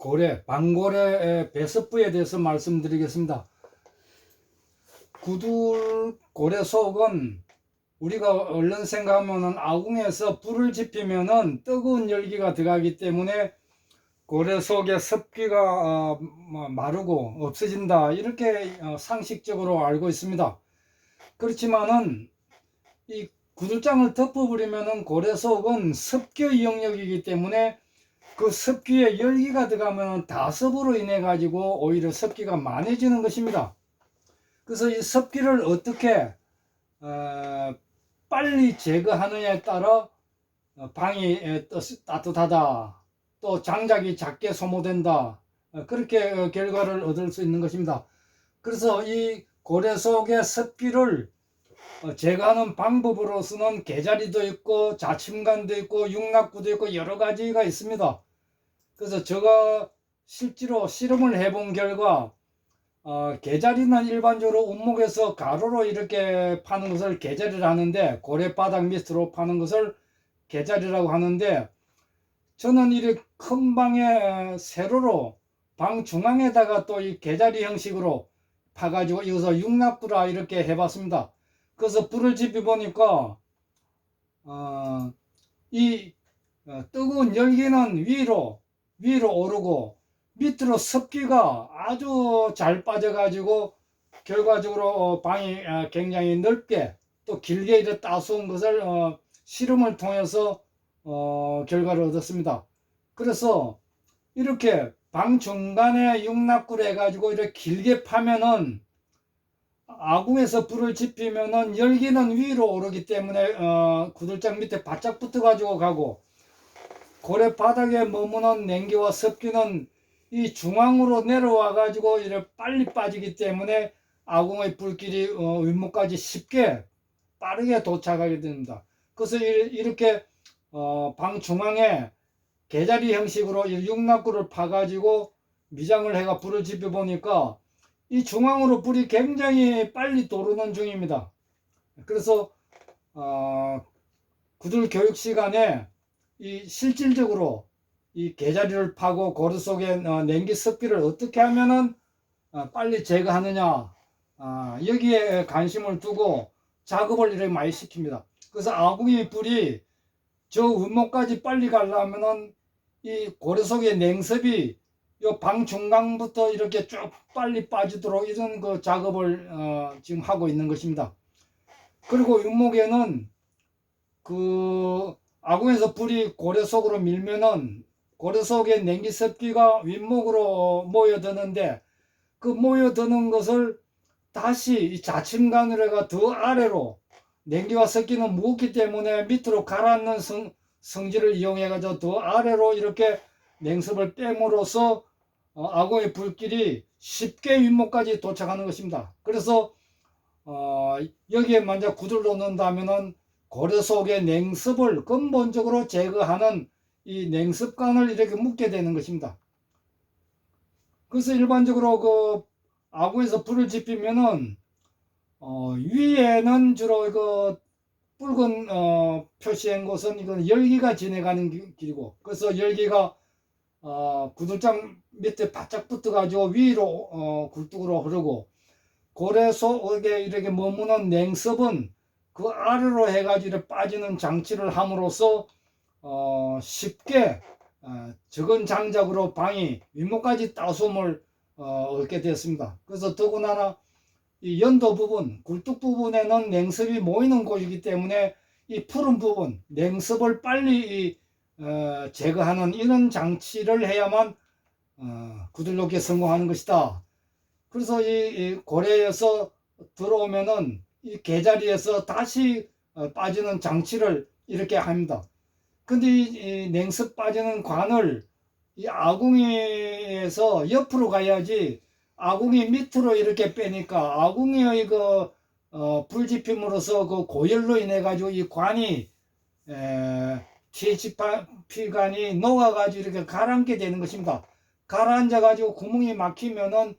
고래, 방고래의 배습부에 대해서 말씀드리겠습니다. 구들 고래 속은 우리가 얼른 생각하면은 아궁에서 불을 지피면은 뜨거운 열기가 들어가기 때문에 고래 속의 습기가 마르고 없어진다, 이렇게 상식적으로 알고 있습니다. 그렇지만은 이 구들장을 덮어버리면은 고래 속은 습기의 영역이기 때문에 그 습기에 열기가 들어가면 다습으로 인해 가지고 오히려 습기가 많아지는 것입니다. 그래서 이 습기를 어떻게 빨리 제거하느냐에 따라 방이 따뜻하다, 또 장작이 작게 소모된다, 그렇게 결과를 얻을 수 있는 것입니다. 그래서 이 고래 속의 습기를 제거하는 방법으로서는 개자리도 있고 자침관도 있고 육락구도 있고 여러 가지가 있습니다. 그래서 제가 실제로 실험을 해본 결과 개자리는 일반적으로 운목에서 가로로 이렇게 파는 것을 개자리를 하는데, 고래바닥 밑으로 파는 것을 개자리라고 하는데, 저는 이렇게 큰 방에 세로로 방 중앙에다가 또 이 개자리 형식으로 파가지고 이것을 육락구라 이렇게 해봤습니다. 그래서 불을 지피 보니까 이 뜨거운 열기는 위로 오르고 밑으로 습기가 아주 잘 빠져가지고 결과적으로 방이 굉장히 넓게 또 길게 이렇게 따스운 것을 실험을 통해서 결과를 얻었습니다. 그래서 이렇게 방 중간에 육락구를 해가지고 이렇게 길게 파면은 아궁에서 불을 지피면은 열기는 위로 오르기 때문에 구들장 밑에 바짝 붙어 가지고 가고, 고래 바닥에 머무는 냉기와 습기는 이 중앙으로 내려와 가지고 이렇게 빨리 빠지기 때문에 아궁의 불길이 윗목까지 쉽게 빠르게 도착하게 됩니다. 그래서 이렇게 방 중앙에 개자리 형식으로 육락구를 파 가지고 미장을 해가 불을 지펴 보니까 이 중앙으로 불이 굉장히 빨리 도르는 중입니다. 그래서 구들 교육 시간에 이 실질적으로 이 개자리를 파고 고래 속에 냉기 습기를 어떻게 하면은 빨리 제거하느냐, 여기에 관심을 두고 작업을 이렇게 많이 시킵니다. 그래서 아궁이 불이 저 운목까지 빨리 가려면은 이 고래 속의 냉습이 요 방 중간부터 이렇게 쭉 빨리 빠지도록 이런 그 작업을 지금 하고 있는 것입니다. 그리고 윗목에는 그 아궁에서 불이 고래 속으로 밀면은 고래 속의 냉기 습기가 윗목으로 모여드는데, 그 모여드는 것을 다시 이 자침관으로 해가 더 아래로, 냉기와 습기는 무겁기 때문에 밑으로 가라앉는 성질을 이용해 가지고 더 아래로 이렇게 냉습을 뺨으로써 아궁의 불길이 쉽게 윗목까지 도착하는 것입니다. 그래서 여기에 만약 구들 놓는다면은 고래 속의 냉습을 근본적으로 제거하는 이 냉습관을 이렇게 묶게 되는 것입니다. 그래서 일반적으로 그 아궁에서 불을 지피면은 위에는 주로 그 붉은 표시한 곳은 이건 열기가 지나가는 길이고, 그래서 열기가 구들장 밑에 바짝 붙어 가지고 위로 굴뚝으로 흐르고, 고래 속에 이렇게 머무는 냉습은 그 아래로 해가지고 이렇게 빠지는 장치를 함으로써 쉽게 적은 장작으로 방이 윗목까지 따스움을 얻게 되었습니다. 그래서 더군다나 이 연도 부분, 굴뚝 부분에는 냉습이 모이는 곳이기 때문에 이 푸른 부분, 냉습을 빨리 제거하는 이런 장치를 해야만 구들놓기에 성공하는 것이다. 그래서 이 고래에서 들어오면은 이 개자리에서 다시 빠지는 장치를 이렇게 합니다. 근데 이 냉습 빠지는 관을 이 아궁이에서 옆으로 가야지, 아궁이 밑으로 이렇게 빼니까 아궁이의 그 불지핌으로써 그 고열로 인해 가지고 이 관이 THP관이 녹아 가지고 이렇게 가라앉게 되는 것입니다. 가라앉아 가지고 구멍이 막히면은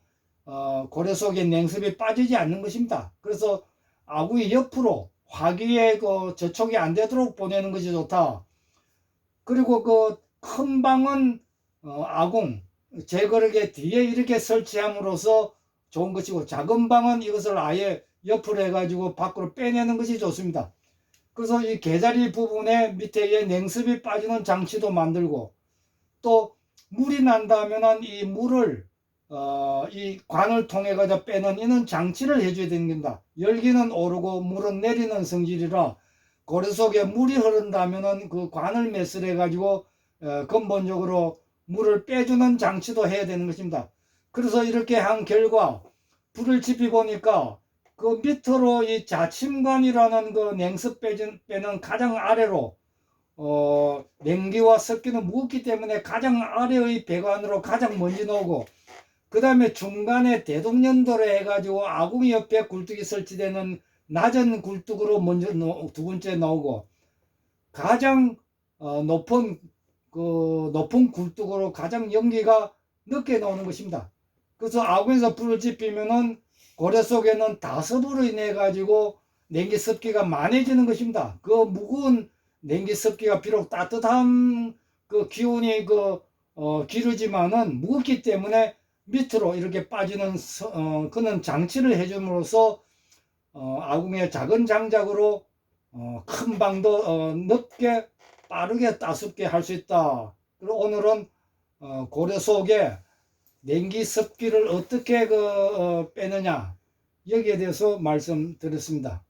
고래 속에 냉습이 빠지지 않는 것입니다. 그래서 아궁이 옆으로 화기에 그 저촉이 안 되도록 보내는 것이 좋다. 그리고 그 큰 방은 아궁, 제거르기 뒤에 이렇게 설치함으로써 좋은 것이고, 작은 방은 이것을 아예 옆으로 해가지고 밖으로 빼내는 것이 좋습니다. 그래서 이 개자리 부분에 밑에 냉습이 빠지는 장치도 만들고, 또 물이 난다면은 이 물을 이 관을 통해 가지고 빼는 이런 장치를 해줘야 되는 겁니다. 열기는 오르고 물은 내리는 성질이라 고래 속에 물이 흐른다면은 그 관을 매설해 가지고 근본적으로 물을 빼주는 장치도 해야 되는 것입니다. 그래서 이렇게 한 결과 불을 지피 보니까 그 밑으로 이 자침관이라는 그 냉습 빼는 가장 아래로 냉기와 습기는 무겁기 때문에 가장 아래의 배관으로 가장 먼저 나오고, 그 다음에 중간에 대동연도로 해가지고 아궁이 옆에 굴뚝이 설치되는 낮은 굴뚝으로 먼저 두 번째 나오고, 가장 높은 굴뚝으로 가장 연기가 늦게 나오는 것입니다. 그래서 아궁에서 불을 지피면은 고래 속에는 다습으로 인해 가지고 냉기 습기가 많아지는 것입니다. 그 무거운 냉기 습기가 비록 따뜻한 그 기온이 기르지만은 무겁기 때문에 밑으로 이렇게 빠지는 그런 장치를 해줌으로써 아궁의 작은 장작으로 큰 방도 늦게 빠르게 따숩게 할 수 있다. 그리고 오늘은 고래 속에 냉기 습기를 어떻게 빼느냐 여기에 대해서 말씀드렸습니다.